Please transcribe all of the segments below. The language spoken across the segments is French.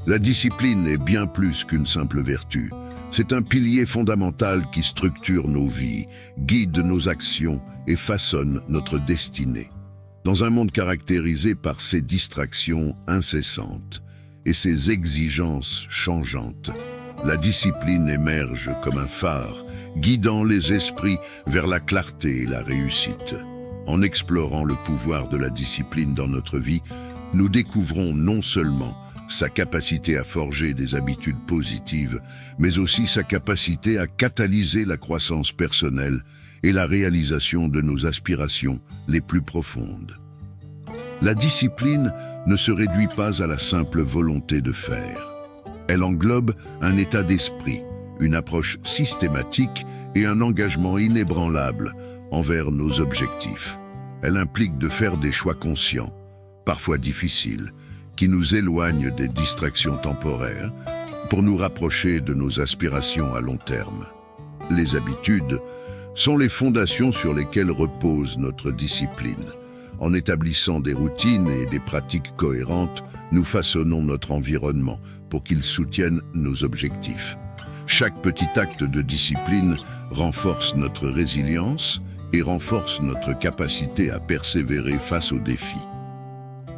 La discipline est bien plus qu'une simple vertu. C'est un pilier fondamental qui structure nos vies, guide nos actions et façonne notre destinée. Dans un monde caractérisé par ses distractions incessantes et ses exigences changeantes, la discipline émerge comme un phare, guidant les esprits vers la clarté et la réussite. En explorant le pouvoir de la discipline dans notre vie, nous découvrons non seulement sa capacité à forger des habitudes positives, mais aussi sa capacité à catalyser la croissance personnelle et la réalisation de nos aspirations les plus profondes. La discipline ne se réduit pas à la simple volonté de faire. Elle englobe un état d'esprit, une approche systématique et un engagement inébranlable envers nos objectifs. Elle implique de faire des choix conscients, parfois difficiles, qui nous éloignent des distractions temporaires pour nous rapprocher de nos aspirations à long terme. Les habitudes sont les fondations sur lesquelles repose notre discipline. En établissant des routines et des pratiques cohérentes, nous façonnons notre environnement pour qu'il soutienne nos objectifs. Chaque petit acte de discipline renforce notre résilience et renforce notre capacité à persévérer face aux défis.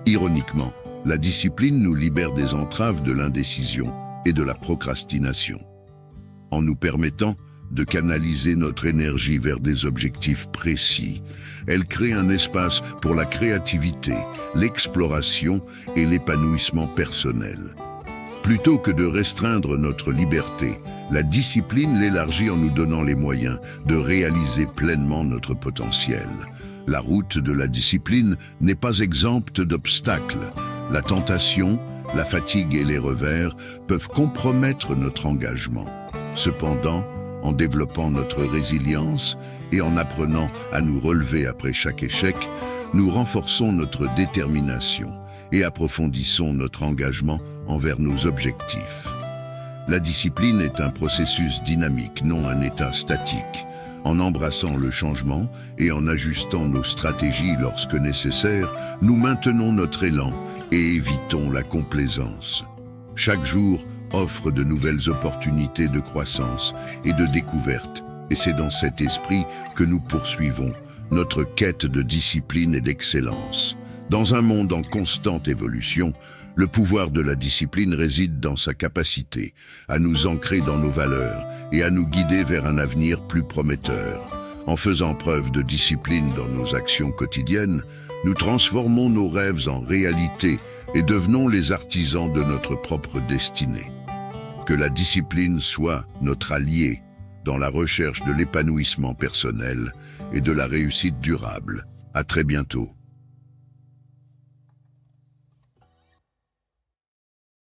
Ironiquement, la discipline nous libère des entraves de l'indécision et de la procrastination. En nous permettant de canaliser notre énergie vers des objectifs précis, elle crée un espace pour la créativité, l'exploration et l'épanouissement personnel. Plutôt que de restreindre notre liberté, la discipline l'élargit en nous donnant les moyens de réaliser pleinement notre potentiel. La route de la discipline n'est pas exempte d'obstacles. La tentation, la fatigue et les revers peuvent compromettre notre engagement. Cependant, en développant notre résilience et en apprenant à nous relever après chaque échec, nous renforçons notre détermination et approfondissons notre engagement envers nos objectifs. La discipline est un processus dynamique, non un état statique. En embrassant le changement et en ajustant nos stratégies lorsque nécessaire, nous maintenons notre élan et évitons la complaisance. Chaque jour offre de nouvelles opportunités de croissance et de découverte, et c'est dans cet esprit que nous poursuivons notre quête de discipline et d'excellence. Dans un monde en constante évolution, le pouvoir de la discipline réside dans sa capacité à nous ancrer dans nos valeurs et à nous guider vers un avenir plus prometteur. En faisant preuve de discipline dans nos actions quotidiennes, nous transformons nos rêves en réalité et devenons les artisans de notre propre destinée. Que la discipline soit notre allié dans la recherche de l'épanouissement personnel et de la réussite durable. À très bientôt.